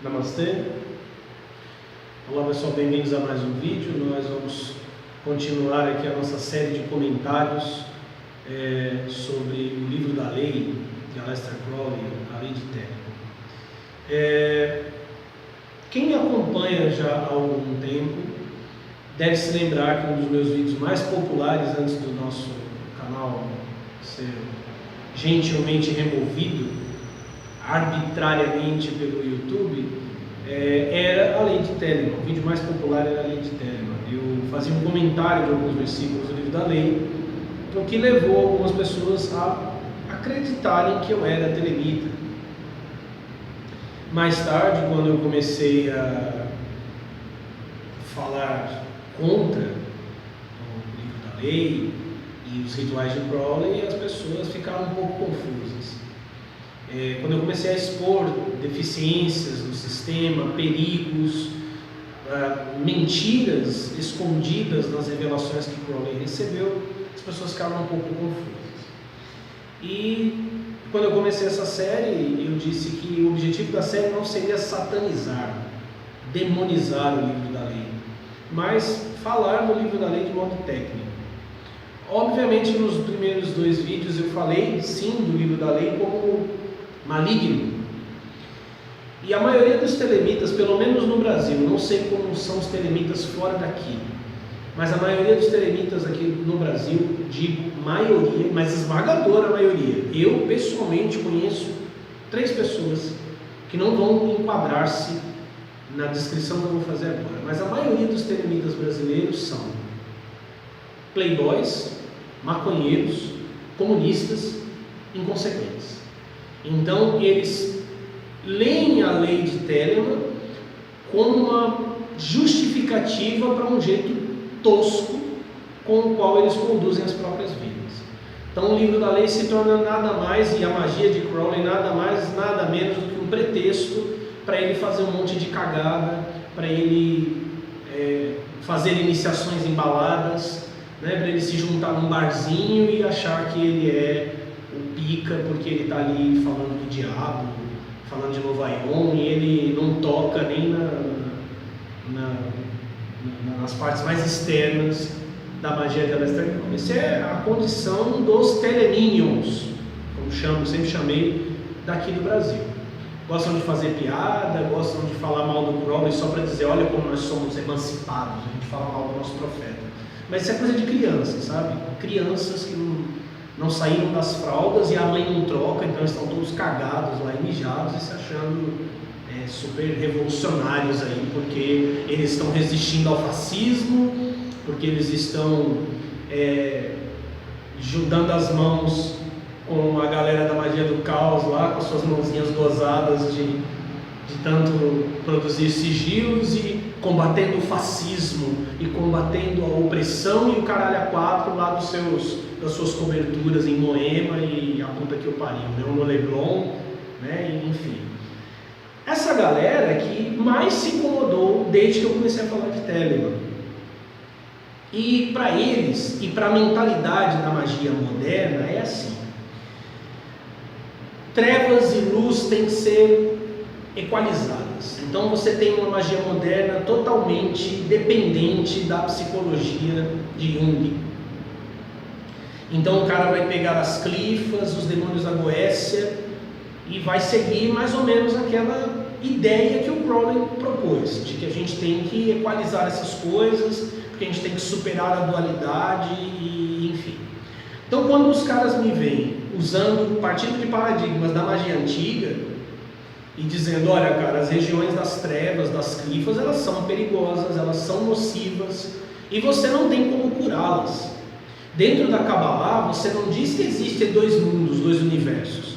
Namastê. Olá pessoal, bem-vindos a mais um vídeo. Nós vamos continuar aqui a nossa série de comentários sobre o livro da lei de Aleister Crowley, a Lei de Telemann. Quem me acompanha já há algum tempo deve se lembrar que um dos meus vídeos mais populares antes do nosso canal ser gentilmente removido arbitrariamente pelo YouTube era a Lei de Telemann. O vídeo mais popular era a Lei de Telemann. Eu fazia um comentário de alguns versículos do livro da lei, o que levou algumas pessoas a acreditarem que eu era telemita. Mais tarde, quando eu comecei a falar contra o livro da lei e os rituais de Crowley, as pessoas ficaram um pouco confusas. Quando eu comecei a expor deficiências no sistema, perigos, mentiras escondidas nas revelações que Crowley recebeu, as pessoas ficaram um pouco confusas. E quando eu comecei essa série, eu disse que o objetivo da série não seria satanizar, demonizar o livro da lei, mas falar do livro da lei de modo técnico. Obviamente, nos primeiros 2 vídeos eu falei sim do livro da lei como maligno. E a maioria dos telemitas, pelo menos no Brasil, não sei como são os telemitas fora daqui, mas a maioria dos telemitas aqui no Brasil, digo maioria, mas esmagadora maioria, eu pessoalmente conheço 3 pessoas que não vão enquadrar-se na descrição que eu vou fazer agora, mas a maioria dos telemitas brasileiros são playboys, maconheiros, comunistas, inconsequentes. Então eles leem a Lei de Telemann como uma justificativa para um jeito tosco com o qual eles conduzem as próprias vidas. Então o livro da lei se torna nada mais, e a magia de Crowley nada mais, nada menos do que um pretexto para ele fazer um monte de cagada, para ele fazer iniciações em baladas, para ele se juntar num barzinho e achar que ele é o pica porque ele está ali falando do diabo, falando de Novaion, e ele não toca nem nas partes mais externas da magia de Aleister Crowley. Essa é a condição dos teleminions, como sempre chamei, daqui do Brasil. Gostam de fazer piada, gostam de falar mal do Crowley só para dizer, olha como nós somos emancipados, a gente fala mal do nosso profeta. Mas isso é coisa de criança, sabe? Crianças que não saíram das fraldas e a mãe não troca, então estão todos cagados lá e mijados e se achando super revolucionários aí, porque eles estão resistindo ao fascismo, porque eles estão dando as mãos com a galera da magia do caos lá, com as suas mãozinhas gozadas de tanto produzir sigilos e combatendo o fascismo e combatendo a opressão e o caralho a 4 lá das suas coberturas em Moema e a puta que eu pariu, no Leblon, enfim. Essa galera que mais se incomodou desde que eu comecei a falar de Telemann. E para eles, e para a mentalidade da magia moderna, é assim: trevas e luz têm que ser equalizadas. Então você tem uma magia moderna totalmente dependente da psicologia de Jung. Então o cara vai pegar as clifas, os demônios da Goécia e vai seguir mais ou menos aquela ideia que o Crowley propôs, de que a gente tem que equalizar essas coisas, porque a gente tem que superar a dualidade e enfim. Então quando os caras me veem partindo de paradigmas da magia antiga e dizendo, olha cara, as regiões das trevas, das clifas, elas são perigosas, elas são nocivas e você não tem como curá-las. Dentro da Kabbalah, você não diz que existem 2 mundos, 2 universos.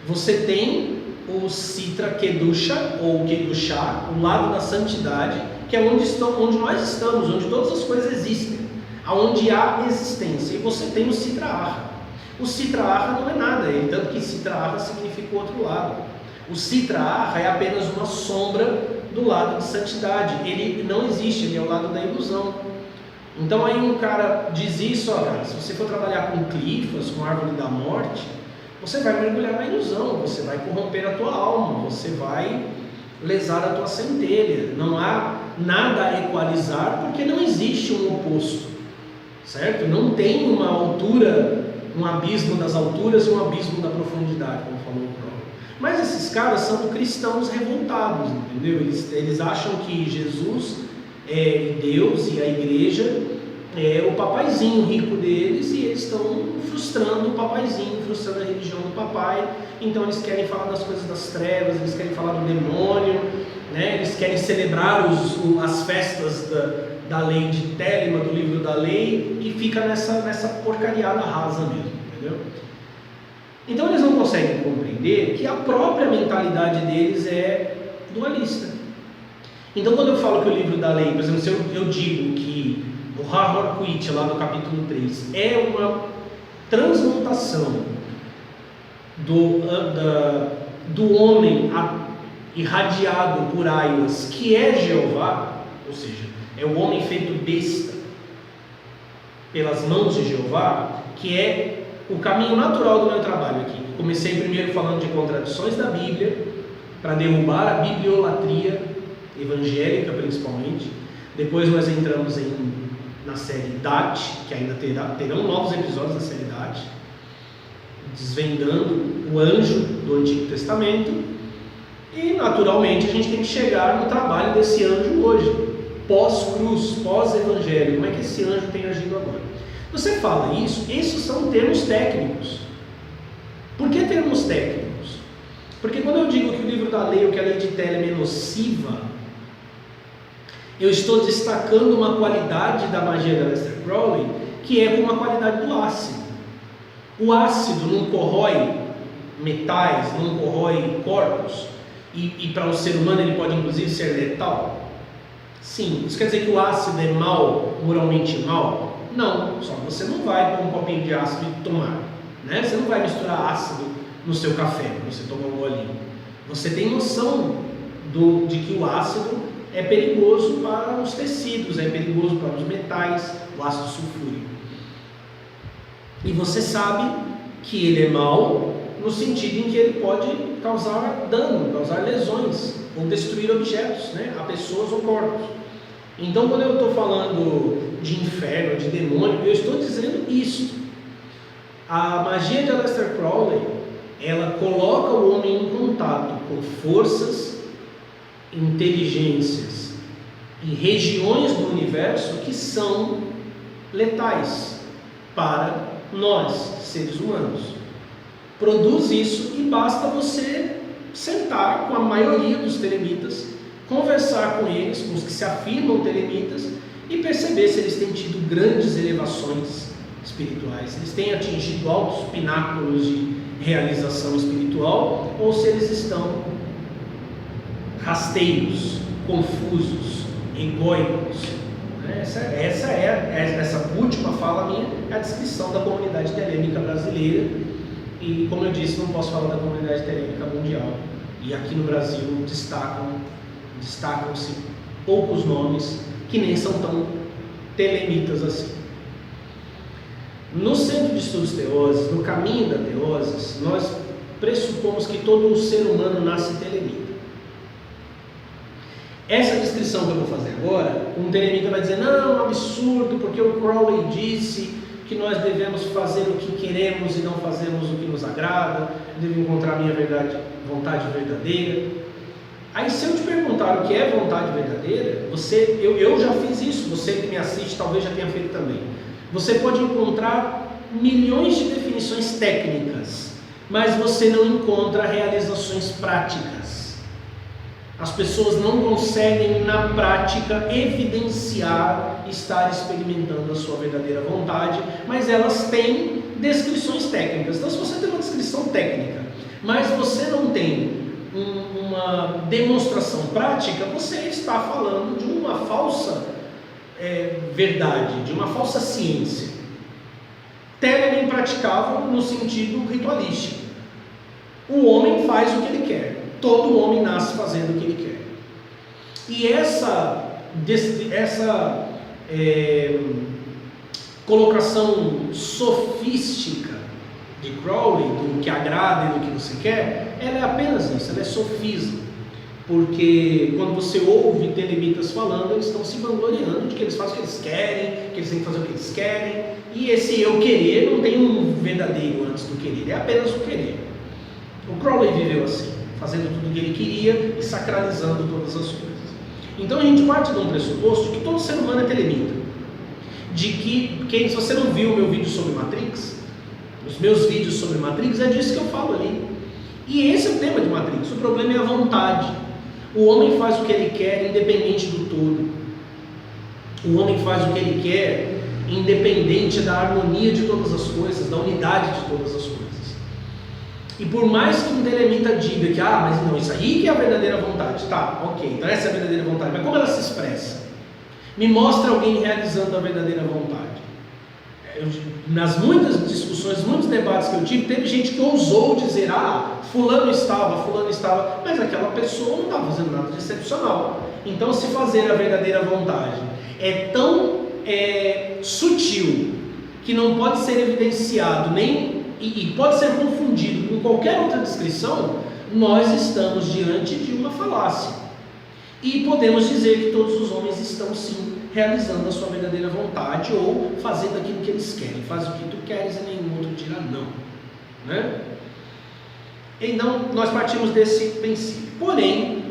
Você tem o Sitra Kedusha, ou Kedushá, o lado da santidade, que é onde nós estamos, onde todas as coisas existem, onde há existência. E você tem o Sitra Ahra. O Sitra Ahra não é nada, tanto que Sitra Ahra significa o outro lado. O Sitra Ahra é apenas uma sombra do lado de santidade. Ele não existe, ele é o lado da ilusão. Então aí um cara diz isso, cara, se você for trabalhar com clifas, com árvore da morte, você vai mergulhar na ilusão, você vai corromper a tua alma, você vai lesar a tua centelha. Não há nada a equalizar, porque não existe um oposto, certo? Não tem uma altura, um abismo das alturas e um abismo da profundidade, como falou o Crowley. Mas esses caras são cristãos revoltados, entendeu? Eles acham que Jesus é Deus e a igreja é o papaizinho rico deles, e eles estão frustrando o papaizinho, frustrando a religião do papai. Então eles querem falar das coisas das trevas, eles querem falar do demônio, né? Eles querem celebrar as festas da lei de Telema, do livro da lei, e fica nessa porcariada rasa mesmo, entendeu? Então eles não conseguem compreender que a própria mentalidade deles é dualista. Então quando eu falo que o livro da lei, por exemplo, se eu digo que o Harvard lá no capítulo 3 é uma transmutação do homem irradiado por Aiwas, que é Jeová, ou seja, é o homem feito besta pelas mãos de Jeová, que é o caminho natural do meu trabalho aqui. Comecei primeiro falando de contradições da Bíblia, para derrubar a bibliolatria evangélica principalmente. Depois nós entramos na série Dat, que ainda terão novos episódios da série Dat, desvendando o anjo do Antigo Testamento. E naturalmente a gente tem que chegar no trabalho desse anjo hoje, pós-cruz, pós-evangelho. Como é que esse anjo tem agido agora? Você fala isso, esses são termos técnicos. Por que termos técnicos? Porque quando eu digo que o livro da lei, ou que a lei de Telema é nociva, eu estou destacando uma qualidade da magia de Aleister Crowley, que é como a qualidade do ácido. O ácido não corrói metais, não corrói corpos, e para o ser humano ele pode inclusive ser letal? Sim. Isso quer dizer que o ácido é mal, moralmente mal? Não, só você não vai pôr um copinho de ácido e tomar, né? Você não vai misturar ácido no seu café, quando você toma um golinho. Você tem noção de que o ácido é perigoso para os tecidos, é perigoso para os metais, o ácido sulfúrico. E você sabe que ele é mau no sentido em que ele pode causar dano, causar lesões, ou destruir objetos, né, a pessoas ou corpos. Então, quando eu estou falando de inferno, de demônio, eu estou dizendo isso. A magia de Aleister Crowley, ela coloca o homem em contato com forças, inteligências e regiões do universo que são letais para nós, seres humanos. Produz isso e basta você sentar com a maioria dos telemitas, conversar com eles, com os que se afirmam telemitas, e perceber se eles têm tido grandes elevações espirituais, se eles têm atingido altos pináculos de realização espiritual, ou se eles estão rasteiros, confusos, egóicos. Essa última fala minha é a descrição da comunidade telêmica brasileira, e como eu disse, não posso falar da comunidade telêmica mundial, e aqui no Brasil destacam-se poucos nomes que nem são tão telemitas assim. No Centro de Estudos Teoses, no caminho da Teoses, nós pressupomos que todo ser humano nasce telemita. Essa descrição que eu vou fazer agora, um telemita vai dizer: não, é um absurdo, porque o Crowley disse que nós devemos fazer o que queremos e não fazemos o que nos agrada, devo encontrar a minha vontade verdadeira. Aí, se eu te perguntar o que é vontade verdadeira, eu já fiz isso, você que me assiste talvez já tenha feito também. Você pode encontrar milhões de definições técnicas, mas você não encontra realizações práticas. As pessoas não conseguem, na prática, evidenciar estar experimentando a sua verdadeira vontade, mas elas têm descrições técnicas. Então, se você tem uma descrição técnica, mas você não tem uma demonstração prática, você está falando de uma falsa verdade, de uma falsa ciência. Telema é impraticável no sentido ritualístico. O homem faz o que ele quer. Todo homem nasce fazendo o que ele quer. E essa colocação sofística de Crowley, do que agrada e do que você quer, ela é apenas isso, ela é sofismo. Porque quando você ouve telemitas falando, eles estão se vangloriando de que eles fazem o que eles querem, que eles têm que fazer o que eles querem, e esse eu querer não tem um verdadeiro antes do querer, é apenas o querer. O Crowley viveu assim, fazendo tudo o que ele queria e sacralizando todas as coisas. Então a gente parte de um pressuposto de que todo ser humano é telemita. De que se você não viu o meu vídeo sobre Matrix, os meus vídeos sobre Matrix, é disso que eu falo ali. E esse é o tema de Matrix, o problema é a vontade. O homem faz o que ele quer, independente do todo. O homem faz o que ele quer, independente da harmonia de todas as coisas, da unidade de todas as coisas. E por mais que um telemita diga que, mas não, isso aí que é a verdadeira vontade. Tá, ok, então essa é a verdadeira vontade. Mas como ela se expressa? Me mostra alguém realizando a verdadeira vontade. Nas muitas discussões, muitos debates que eu tive, teve gente que ousou dizer, fulano estava, mas aquela pessoa não estava fazendo nada de excepcional. Então, se fazer a verdadeira vontade é tão sutil, que não pode ser evidenciado, e pode ser confundido com qualquer outra descrição, nós estamos diante de uma falácia. E podemos dizer que todos os homens estão sim realizando a sua verdadeira vontade ou fazendo aquilo que eles querem. Faz o que tu queres e nenhum outro dirá não, né? Então nós partimos desse princípio. Porém,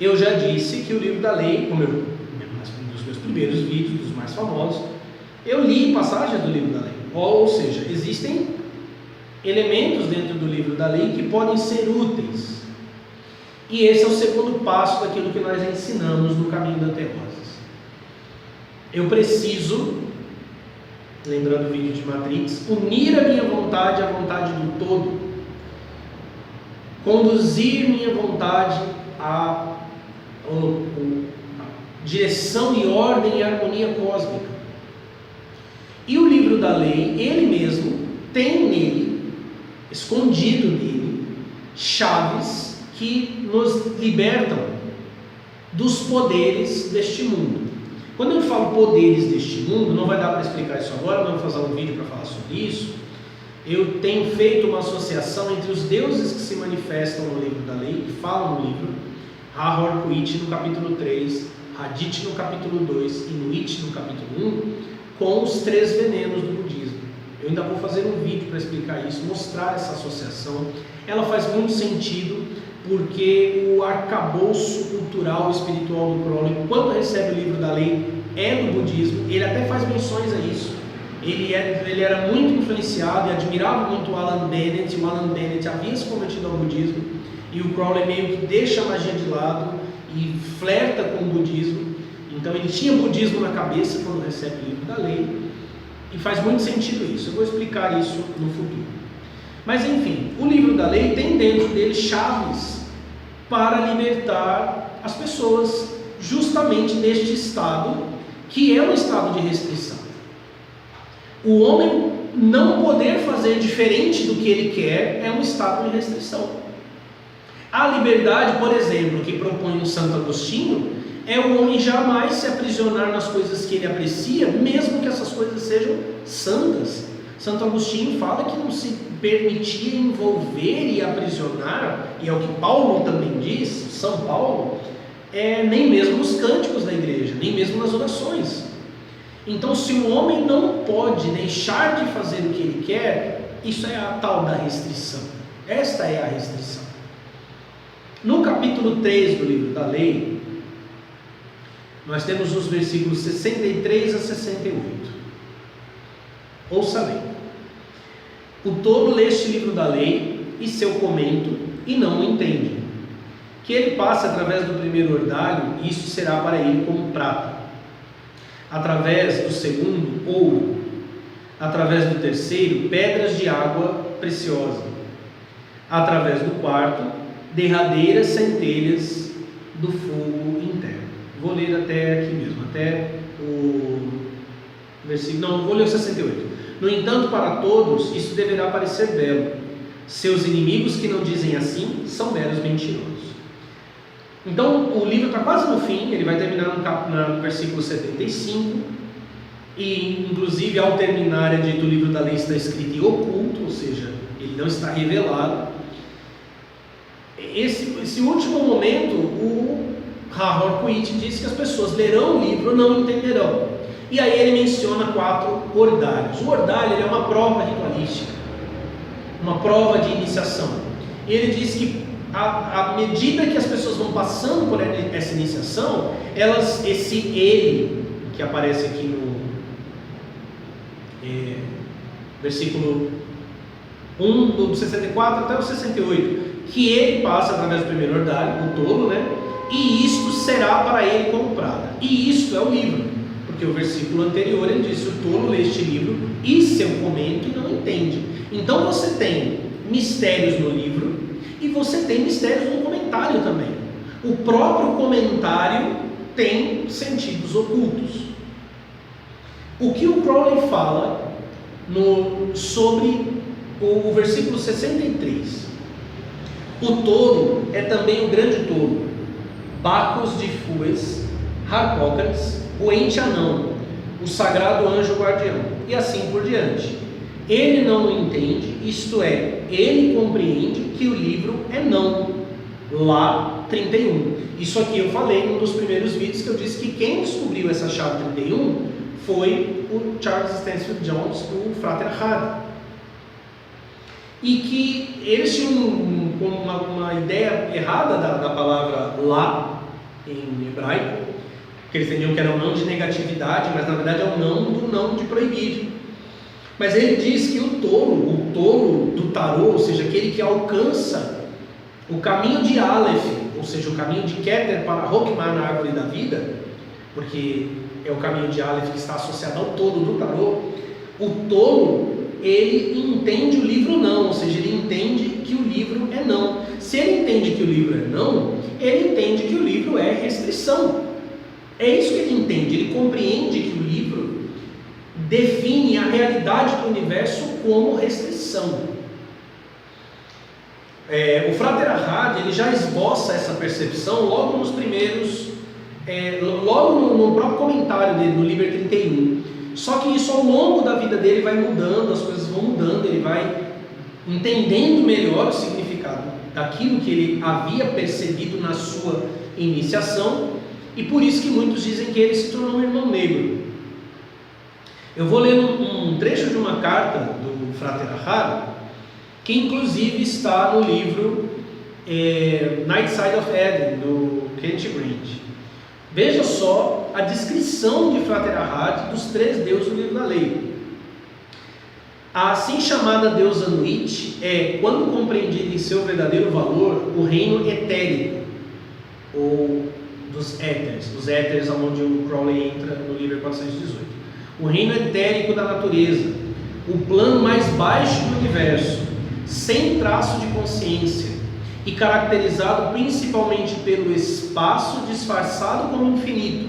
eu já disse que o livro da lei, como um dos meus primeiros vídeos, dos mais famosos, eu li passagens do livro da lei. Ou seja, existem elementos dentro do livro da lei que podem ser úteis. E esse é o segundo passo daquilo que nós ensinamos no caminho da Teoses. Eu preciso, lembrando o vídeo de Matrix, unir a minha vontade à vontade do todo, conduzir minha vontade à direção e ordem e harmonia cósmica. E o livro da lei, ele mesmo, tem nele, escondido nele, chaves que nos libertam dos poderes deste mundo. Quando eu falo poderes deste mundo, não vai dar para explicar isso agora, não vou fazer um vídeo para falar sobre isso. Eu tenho feito uma associação entre os deuses que se manifestam no livro da lei, que falam no livro, Hahor Kuit no capítulo 3, Hadith no capítulo 2 e Nuit no capítulo 1, com os 3 venenos do budismo. Eu ainda vou fazer um vídeo para explicar isso, mostrar essa associação. Ela faz muito sentido, porque o arcabouço cultural e espiritual do Crowley, quando recebe o livro da lei, é do budismo. Ele até faz menções a isso. Ele era muito influenciado e admirava muito o Alan Bennett. O Alan Bennett havia se convertido ao budismo, e o Crowley meio que deixa a magia de lado e flerta com o budismo. Então ele tinha budismo na cabeça quando recebe o livro da lei, e faz muito sentido isso. Eu vou explicar isso no futuro. Mas enfim, o livro da lei tem dentro dele chaves para libertar as pessoas justamente neste estado, que é um estado de restrição. O homem não poder fazer diferente do que ele quer é um estado de restrição. A liberdade, por exemplo, que propõe o Santo Agostinho, é o homem jamais se aprisionar nas coisas que ele aprecia, mesmo que essas coisas sejam santas. Santo Agostinho fala que não se permitia envolver e aprisionar, e é o que Paulo também diz, São Paulo, nem mesmo nos cânticos da igreja, nem mesmo nas orações. Então, se o homem não pode deixar de fazer o que ele quer, isso é a tal da restrição. Esta é a restrição. No capítulo 3 do livro da lei, nós temos os versículos 63 a 68. Ouça bem. O tolo lê este livro da lei e seu comento e não o entende. Que ele passe através do primeiro ordalho, isso será para ele como prata. Através do segundo, ouro. Através do terceiro, pedras de água preciosa. Através do quarto, derradeiras centelhas do fogo interno. Vou ler até aqui mesmo, até o versículo, não, vou ler o 68. No entanto, para todos, isso deverá parecer belo. Seus inimigos que não dizem assim, são meros mentirosos. Então, o livro está quase no fim, ele vai terminar no versículo 75, e inclusive ao terminar é dito: o livro da lei está escrito em oculto, ou seja, ele não está revelado. esse último momento, o Harold Kuit diz que as pessoas lerão o livro, não entenderão. E aí ele menciona 4 ordálios. O ordalho ele é uma prova ritualística, uma prova de iniciação. Ele diz que à medida que as pessoas vão passando por essa iniciação, esse ele, que aparece aqui no versículo 1 do 64 até o 68, que ele passa através do primeiro ordalho, o tolo, né? E isto será para ele como prata. E isto é o livro, porque o versículo anterior ele diz: o tolo lê este livro e seu comento e não entende. Então você tem mistérios no livro e você tem mistérios no comentário também. O próprio comentário tem sentidos ocultos. O que o Crowley fala sobre o versículo 63: o touro é também o grande touro, Bacos de Fues, Harpócrates, o ente anão, o sagrado anjo guardião, e assim por diante. Ele não entende, isto é, ele compreende que o livro é não. Lá 31. Isso aqui eu falei num dos primeiros vídeos, que eu disse que quem descobriu essa chave 31 foi o Charles Stansfield Jones, o Frater Hardy. E que eles tinham uma ideia errada da palavra lá em hebraico, que eles entendiam que era um não de negatividade, mas na verdade é um não do não de proibido. Mas ele diz que o tolo do tarô, ou seja, aquele que alcança o caminho de Aleph, ou seja, o caminho de Keter para Hokmah na árvore da vida, porque é o caminho de Aleph que está associado ao tolo do tarô. O tolo, ele entende o livro não, ou seja, ele entende que o livro é não. Se ele entende que o livro é não, ele entende que o livro é restrição. É isso que ele entende. Ele compreende que o livro define a realidade do universo como restrição. O Frater Hardy, ele já esboça essa percepção logo nos primeiros, logo no próprio comentário dele, no Liber 31. Só que isso ao longo da vida dele vai mudando, as coisas vão mudando, ele vai entendendo melhor o significado daquilo que ele havia percebido na sua iniciação, e por isso que muitos dizem que ele se tornou um irmão negro. Eu vou ler um trecho de uma carta do Frater Hardy, que inclusive está no livro Night Side of Eden, do Kent Grant. Veja só a descrição de Frater Hardy dos 3 deuses do livro da lei. A assim chamada deusa Nuit é, quando compreendida em seu verdadeiro valor, o reino etérico, ou dos éteres, onde o Crowley entra no livro 418. O reino etérico da natureza, o plano mais baixo do universo, sem traço de consciência e caracterizado principalmente pelo espaço disfarçado como infinito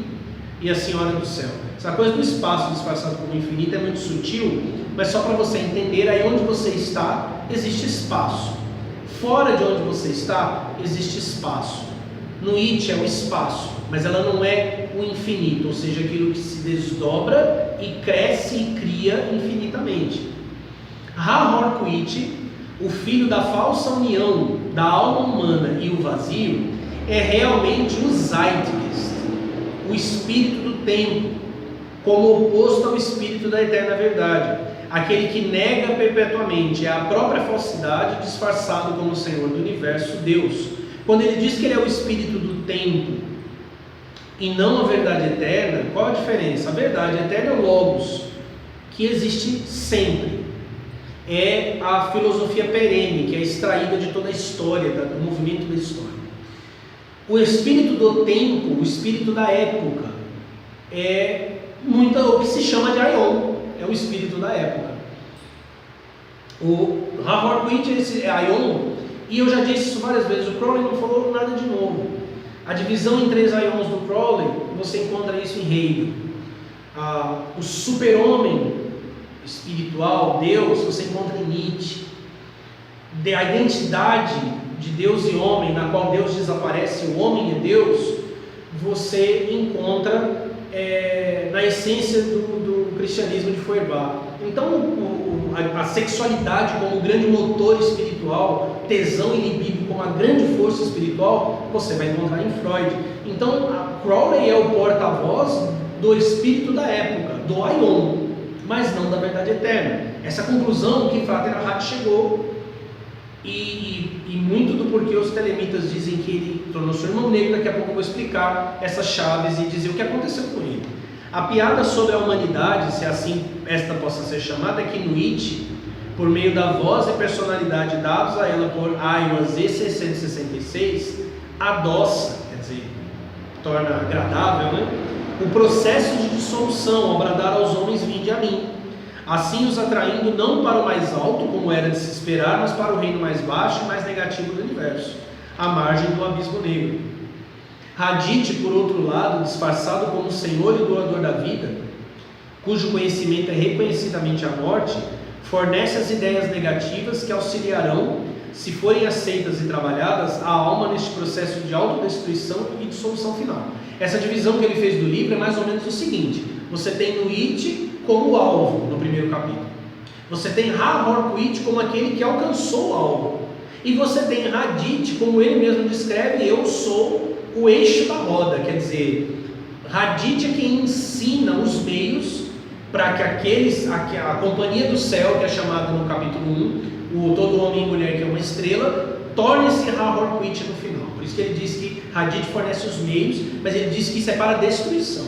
e a Senhora do Céu. Essa coisa do espaço disfarçado como infinito é muito sutil, mas só para você entender, aí onde você está, existe espaço. Fora de onde você está, existe espaço. No It é o espaço, mas ela não é o infinito, ou seja, aquilo que se desdobra e cresce e cria infinitamente. Ha-Hor-Kuit, o filho da falsa união da alma humana e o vazio, é realmente o Zeitgeist, o espírito do tempo, como oposto ao espírito da eterna verdade, aquele que nega perpetuamente, é a própria falsidade disfarçado como o Senhor do universo, Deus. Quando ele diz que ele é o espírito do tempo e não a verdade eterna, qual a diferença? A verdade eterna é o Logos, que existe sempre. É a filosofia perene, que é extraída de toda a história, do movimento da história. O espírito do tempo, o espírito da época, é o que se chama de Aion, é o espírito da época. O Ha-Hor-Kuit é Aion, e eu já disse isso várias vezes, o Crowley não falou nada de novo. A divisão em 3 Aions do Crowley, você encontra isso em Hegel. O super-homem espiritual, Deus, você encontra em Nietzsche. A identidade de Deus e homem, na qual Deus desaparece, o homem é Deus, você encontra na essência do cristianismo de Feuerbach. Então, a sexualidade como grande motor espiritual, tesão e libido como a grande força espiritual, você vai encontrar em Freud. Então, a Crowley é o porta-voz do espírito da época, do Aion, mas não da verdade eterna. Essa conclusão que Frater Ahat chegou, e muito do porquê os telemitas dizem que ele tornou-se irmão negro. Daqui a pouco eu vou explicar essas chaves e dizer o que aconteceu com ele. A piada sobre a humanidade, se assim esta possa ser chamada, é que Nuit, por meio da voz e personalidade dados a ela por Iowa Z666, adoça, quer dizer, torna agradável, né, o processo de dissolução ao bradar aos homens: vinde a mim, assim os atraindo não para o mais alto, como era de se esperar, mas para o reino mais baixo e mais negativo do universo, à margem do abismo negro. Hadith, por outro lado, disfarçado como Senhor e doador da vida, cujo conhecimento é reconhecidamente a morte, fornece as ideias negativas que auxiliarão, se forem aceitas e trabalhadas, a alma neste processo de autodestruição e dissolução final. Essa divisão que ele fez do livro é mais ou menos o seguinte: você tem Nuit como alvo no primeiro capítulo, você tem Ha-Horkuit como aquele que alcançou o alvo, e você tem Hadith, como ele mesmo descreve: eu sou o eixo da roda. Quer dizer, Hadith é quem ensina os meios para que a companhia do céu, que é chamada no capítulo 1, o todo homem e mulher que é uma estrela, torne-se Ha-Horkuit no final. Por isso que ele diz que Hadith fornece os meios, mas ele diz que isso é para a destruição.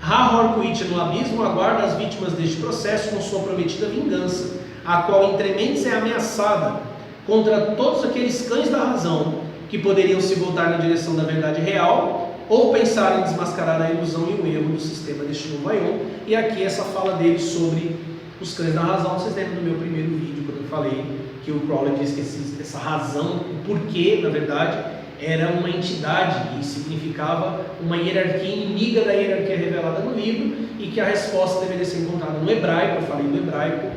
Ha-Horkuit no abismo aguarda as vítimas deste processo com sua prometida vingança, a qual entre mentes é ameaçada contra todos aqueles cães da razão que poderiam se voltar na direção da verdade real ou pensar em desmascarar a ilusão e o erro do sistema deste novo Aion. E aqui essa fala dele sobre os cães da razão. Vocês lembram do meu primeiro vídeo, quando eu falei que o Crowley diz que essa razão, o porquê, na verdade, era uma entidade e significava uma hierarquia inimiga da hierarquia revelada no livro, e que a resposta deveria ser encontrada no hebraico. Eu falei do hebraico.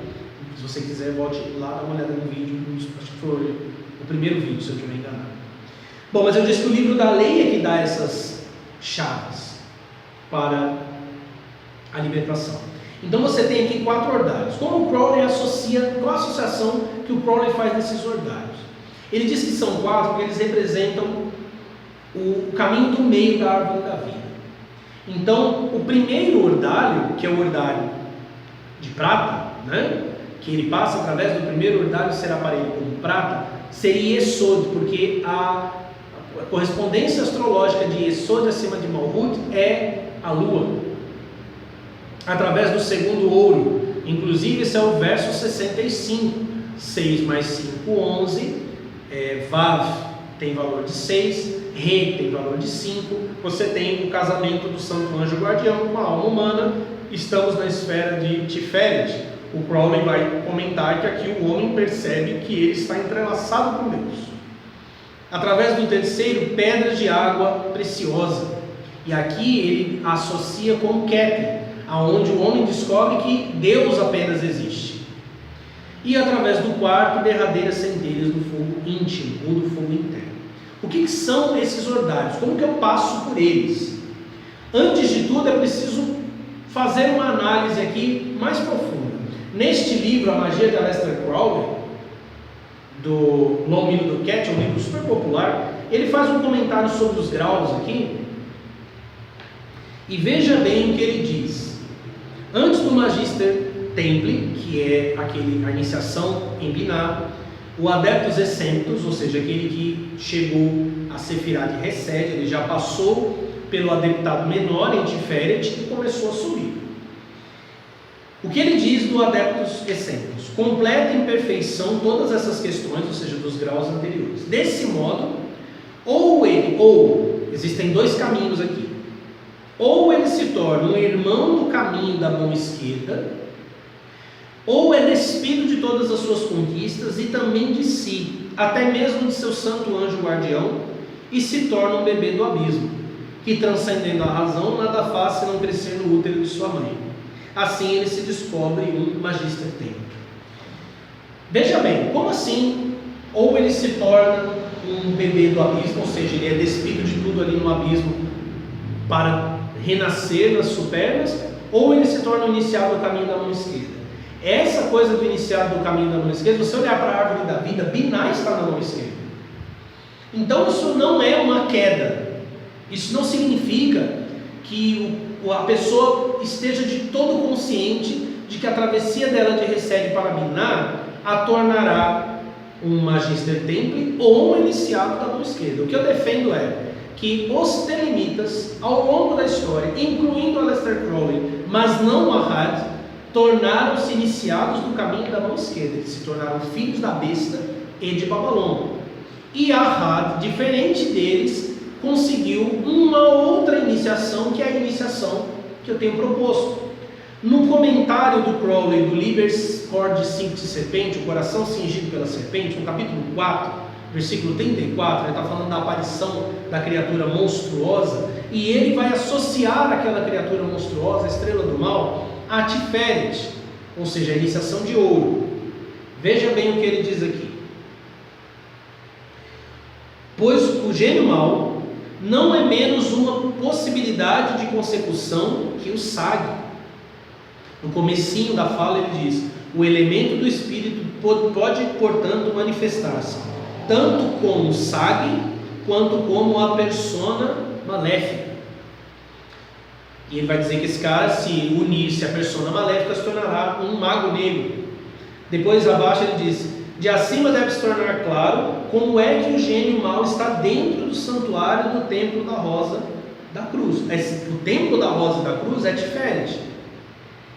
Se você quiser, volte lá, dá uma olhada no vídeo. Acho que foi o primeiro vídeo, se eu não estiver enganado. Bom, mas eu disse que o livro da lei é que dá essas chaves para a libertação. Então você tem aqui 4 ordários. Como o Crowley associa, qual a associação que o Crowley faz desses ordários? Ele diz que são 4 porque eles representam o caminho do meio da árvore da vida. Então, o primeiro ordário, que é o ordário de prata, né, que ele passa através do primeiro ordário ser aparelho como prata, seria Yesod, porque a correspondência astrológica de Yesod acima de Malhut é a lua. Através do segundo ouro, inclusive esse é o verso 65, 6 mais 5, 11, Vav tem valor de 6, Re tem valor de 5, você tem o casamento do santo anjo guardião com a alma humana. Estamos na esfera de Tiferet. O Crowley vai comentar que aqui o homem percebe que ele está entrelaçado com Deus. Através do terceiro, pedras de água preciosa. E aqui ele associa com Keter, aonde o homem descobre que Deus apenas existe. E através do quarto, derradeiras centelhas do fogo íntimo, ou do fogo interno. O que são esses ordários? Como que eu passo por eles? Antes de tudo, é preciso fazer uma análise aqui mais profunda. Neste livro, A Magia de Aleister Crowley, do Longmill do Cat, um livro super popular, ele faz um comentário sobre os graus aqui, e veja bem o que ele diz. Antes do Magister Temple, que é a iniciação em Binah, o Adeptus Exemptus, ou seja, aquele que chegou a Sefirah de Resed, ele já passou pelo adeptado menor em Tiferet e começou a subir. O que ele diz do Adeptus Exemptus? Completa em perfeição todas essas questões, ou seja, dos graus anteriores. Desse modo, existem 2 caminhos aqui. Ou ele se torna um irmão do caminho da mão esquerda, ou é despido de todas as suas conquistas e também de si, até mesmo de seu santo anjo guardião, e se torna um bebê do abismo, que transcendendo a razão, nada faz senão crescer no útero de sua mãe. Assim ele se descobre um Magister Temple. Veja bem, como assim? Ou ele se torna um bebê do abismo, ou seja, ele é despido de tudo ali no abismo para renascer nas supernas, ou ele se torna o iniciado do caminho da mão esquerda. Essa coisa do iniciado do caminho da mão esquerda, se você olhar para a árvore da vida, Biná está na mão esquerda. Então isso não é uma queda. Isso não significa que a pessoa esteja de todo consciente de que a travessia dela de Resed para Biná a tornará um Magister Temple ou um iniciado da mão esquerda. O que eu defendo é que os Telemitas, ao longo da história, incluindo Aleister Crowley, mas não Ahad, tornaram-se iniciados do caminho da mão esquerda. Eles se tornaram filhos da besta e de Babalon. E Ahad, diferente deles, conseguiu uma outra iniciação, que é a iniciação que eu tenho proposto. No comentário do Crowley, do Libers Corde Cincti Serpente, o coração cingido pela serpente, no capítulo 4, versículo 34, ele está falando da aparição da criatura monstruosa, e ele vai associar aquela criatura monstruosa, a estrela do mal, a Tiferet, ou seja, a iniciação de ouro. Veja bem o que ele diz aqui. Pois o gênio mau não é menos uma possibilidade de consecução que o Sag. No comecinho da fala ele diz: o elemento do espírito pode, portanto, manifestar-se tanto como Sag quanto como a persona maléfica. E ele vai dizer que esse cara, se unir-se à persona maléfica, se tornará um mago negro. Depois abaixo ele diz: de acima deve se tornar claro como é que o gênio mau está dentro do santuário do templo da Rosa da Cruz. O templo da Rosa da Cruz é Tiferet.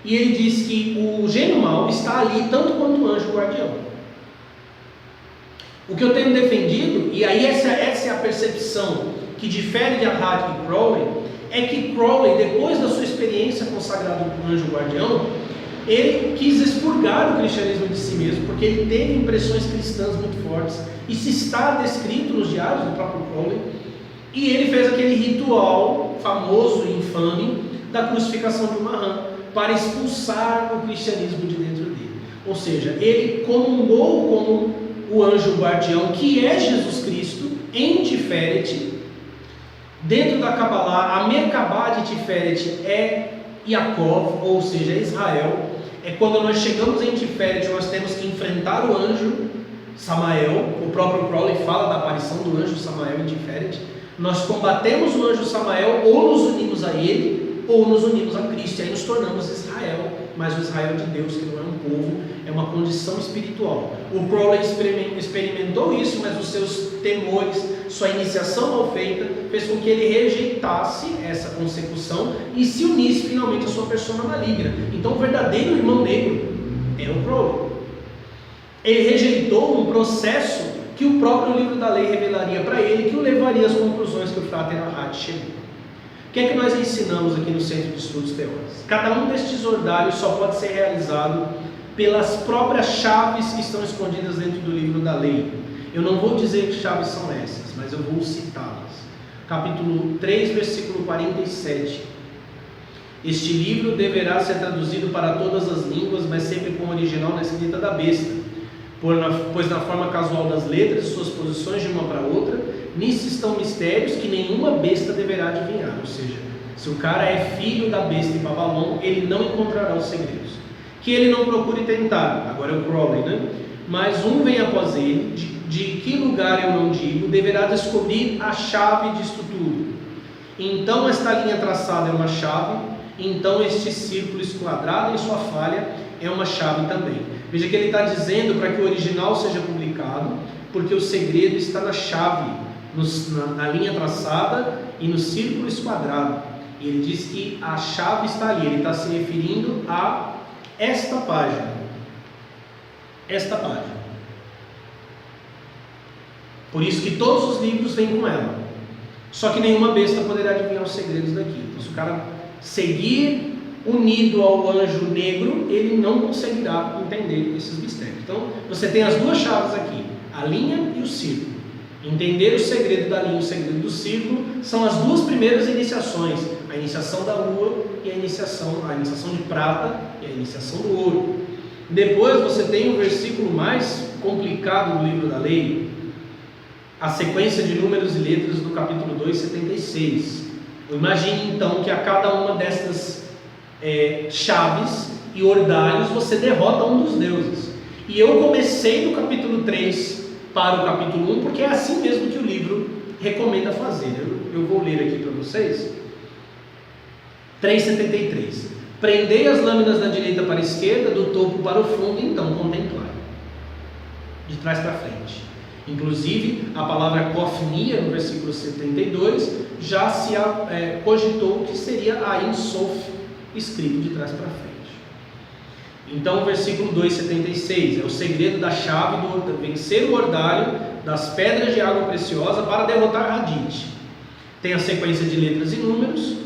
E ele diz que o gênio mau está ali tanto quanto o anjo guardião. O que eu tenho defendido, e aí essa é a percepção que difere de Ahad e Crowley, é que Crowley, depois da sua experiência consagrada como anjo guardião, ele quis expurgar o cristianismo de si mesmo, porque ele teve impressões cristãs muito fortes. Isso está descrito nos diários do próprio Crowley. E ele fez aquele ritual famoso e infame da crucificação de Mahan, para expulsar o cristianismo de dentro dele. Ou seja, ele comungou com o anjo guardião, que é Jesus Cristo, em Tiferet. Dentro da Kabbalah, a Merkabah de Tiferet é Yaakov, ou seja, Israel. É quando nós chegamos em Tiferet, nós temos que enfrentar o anjo Samael. O próprio Crowley fala da aparição do anjo Samael em Tiferet. Nós combatemos o anjo Samael, ou nos unimos a ele, ou nos unimos a Cristo, e aí nos tornamos Israel, mas o Israel de Deus, que não é um povo, é uma condição espiritual. O Crowley experimentou isso, mas os seus temores, sua iniciação mal feita, fez com que ele rejeitasse essa consecução e se unisse finalmente à sua persona maligna. Então o verdadeiro irmão negro é o Crowley. Ele rejeitou um processo que o próprio livro da lei revelaria para ele, que o levaria às conclusões que o Frater Ahad chegou. O que é que nós ensinamos aqui no Centro de Estudos Teóricos? Cada um destes ordários só pode ser realizado pelas próprias chaves que estão escondidas dentro do livro da lei. Eu não vou dizer que chaves são essas, mas eu vou citá-las. Capítulo 3, versículo 47. Este livro deverá ser traduzido para todas as línguas, mas sempre com o original na escrita da besta, pois na forma casual das letras, suas posições de uma para outra, nisso estão mistérios que nenhuma besta deverá adivinhar. Ou seja, se o cara é filho da besta em Babalon, ele não encontrará os segredos. Que ele não procure tentar, agora é o Crowley, né? Mas um vem após ele, de que lugar eu não digo, deverá descobrir a chave disto tudo. Então esta linha traçada é uma chave, então este círculo esquadrado em sua falha é uma chave também. Veja que ele está dizendo para que o original seja publicado, porque o segredo está na chave, na linha traçada e no círculo esquadrado. E ele diz que a chave está ali, ele está se referindo a esta página. Esta página. Por isso que todos os livros vêm com ela. Só que nenhuma besta poderá adivinhar os segredos daqui. Então, se o cara seguir unido ao anjo negro, ele não conseguirá entender esses mistérios. Então, você tem as duas chaves aqui, a linha e o círculo. Entender o segredo da linha e o segredo do círculo são as duas primeiras iniciações, a iniciação da lua e a iniciação de prata e a iniciação do ouro. Depois você tem o versículo mais complicado do livro da lei, a sequência de números e letras do capítulo 2, 76. Imagine então que a cada uma destas chaves e ordalhos, você derrota um dos deuses. E eu comecei do capítulo 3 para o capítulo 1, porque é assim mesmo que o livro recomenda fazer. Eu vou ler aqui para vocês. 3,73. Prendei as lâminas da direita para a esquerda, do topo para o fundo, então contemplai. De trás para frente. Inclusive, a palavra cofnia, no versículo 72, já se cogitou que seria Ain Sof, escrito de trás para frente. Então, o versículo 2,76 é o segredo da chave do vencer o ordalho das pedras de água preciosa para derrotar Hadite. Tem a sequência de letras e números,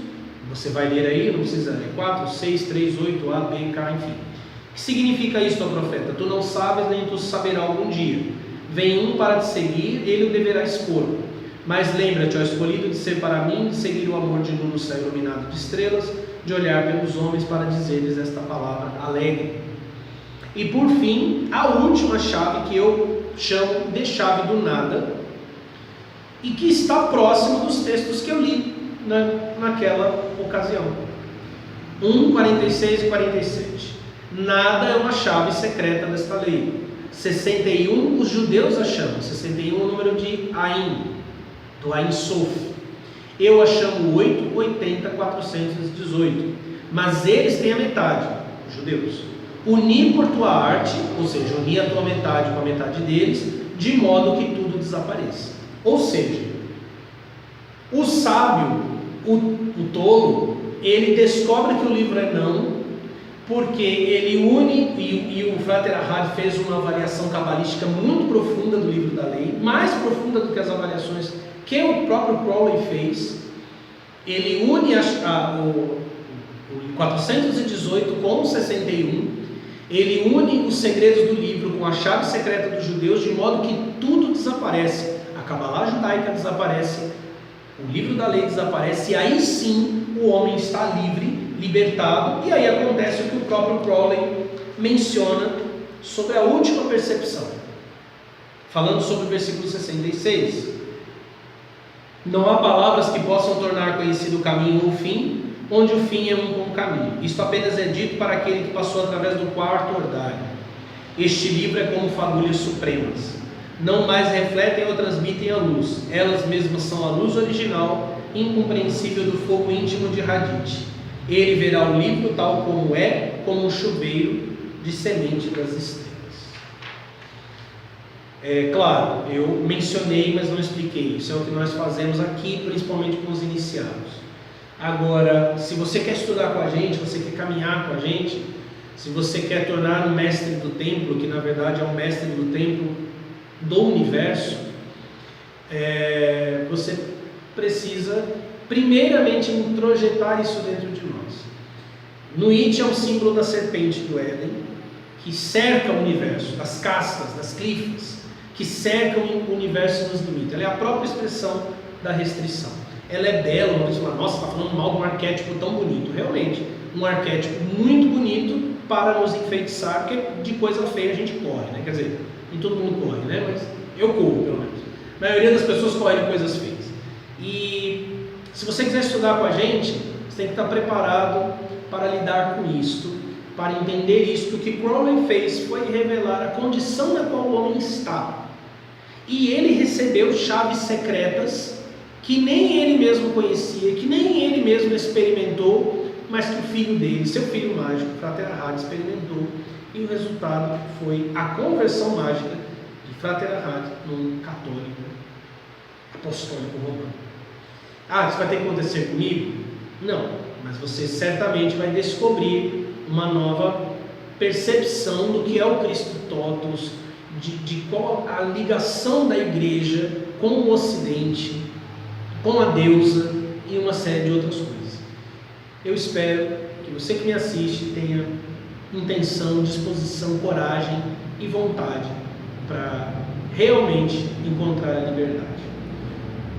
você vai ler aí, não precisa ler, 4, 6, 3, 8, A, B, K, enfim. O que significa isto, ó profeta? Tu não sabes, nem tu saberás algum dia. Vem um para te seguir, ele o deverá expor. Mas lembra-te, ó escolhido, de ser para mim, de seguir o amor de nu no céu iluminado de estrelas, de olhar pelos homens para dizer-lhes esta palavra alegre. E por fim, a última chave que eu chamo de chave do nada, e que está próximo dos textos que eu li naquela ocasião. 1, 46 e 47. Nada é uma chave secreta desta lei. 61, os judeus a chamam. 61 é o número de Ain, do Ain Sof. Eu a chamo 8, 80, 418. Mas eles têm a metade, os judeus. Uni por tua arte, ou seja, uni a tua metade com a metade deles, de modo que tudo desapareça. Ou seja, o sábio, o tolo, ele descobre que o livro é não, porque ele une, e o Frater Ahad fez uma avaliação cabalística muito profunda do livro da lei, mais profunda do que as avaliações que o próprio Crowley fez. Ele une o 418 com o 61, ele une os segredos do livro com a chave secreta dos judeus, de modo que tudo desaparece. A Cabalá judaica desaparece, o livro da lei desaparece, e aí sim o homem está livre, libertado, e aí acontece o que o próprio Crowley menciona sobre a última percepção, falando sobre o versículo 66. Não há palavras que possam tornar conhecido o caminho ou o fim, onde o fim é um com o caminho. Isto apenas é dito para aquele que passou através do quarto ordalho. Este livro é como fagulhas supremas, não mais refletem ou transmitem a luz, elas mesmas são a luz original, incompreensível do fogo íntimo de Hadite. Ele verá o livro tal como é, como um chuveiro de semente das estrelas. É claro, eu mencionei, mas não expliquei. Isso é o que nós fazemos aqui, principalmente com os iniciados. Agora, se você quer estudar com a gente, você quer caminhar com a gente, se você quer tornar um mestre do templo, que na verdade é um mestre do templo do universo, você precisa primeiramente introjetar isso dentro de nós. Nuit é um símbolo da serpente do Éden, que cerca o universo, das castas, das clifas, que cercam o universo e nos limita. Ela é a própria expressão da restrição. Ela é bela, uma pessoa fala, nossa, está falando mal de um arquétipo tão bonito. Realmente, um arquétipo muito bonito para nos enfeitiçar, porque de coisa feia a gente corre, né? Quer dizer, nem todo mundo corre, né? Mas eu corro, pelo menos. A maioria das pessoas corre de coisas feias. E se você quiser estudar com a gente, você tem que estar preparado para lidar com isto, para entender isto. O que Crowley fez foi revelar a condição na qual o homem está. E ele recebeu chaves secretas que nem ele mesmo conhecia, que nem ele mesmo experimentou, mas que o filho dele, seu filho mágico, Frater Ahad, experimentou. E o resultado foi a conversão mágica de Frater Ahad num católico apostólico romano. Ah, isso vai ter que acontecer comigo? Não, mas você certamente vai descobrir uma nova percepção do que é o Cristo Totus, de qual a ligação da igreja com o Ocidente, com a deusa e uma série de outras coisas. Eu espero que você que me assiste tenha intenção, disposição, coragem e vontade para realmente encontrar a liberdade.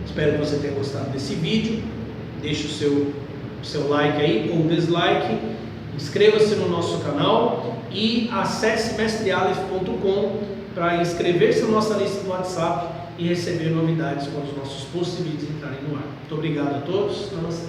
Espero que você tenha gostado desse vídeo. Deixe o seu like aí ou dislike, inscreva-se no nosso canal e acesse mestrealef.com para inscrever-se na nossa lista do WhatsApp e receber novidades quando os nossos posts e vídeos entrarem no ar. Muito obrigado a todos. Namastê.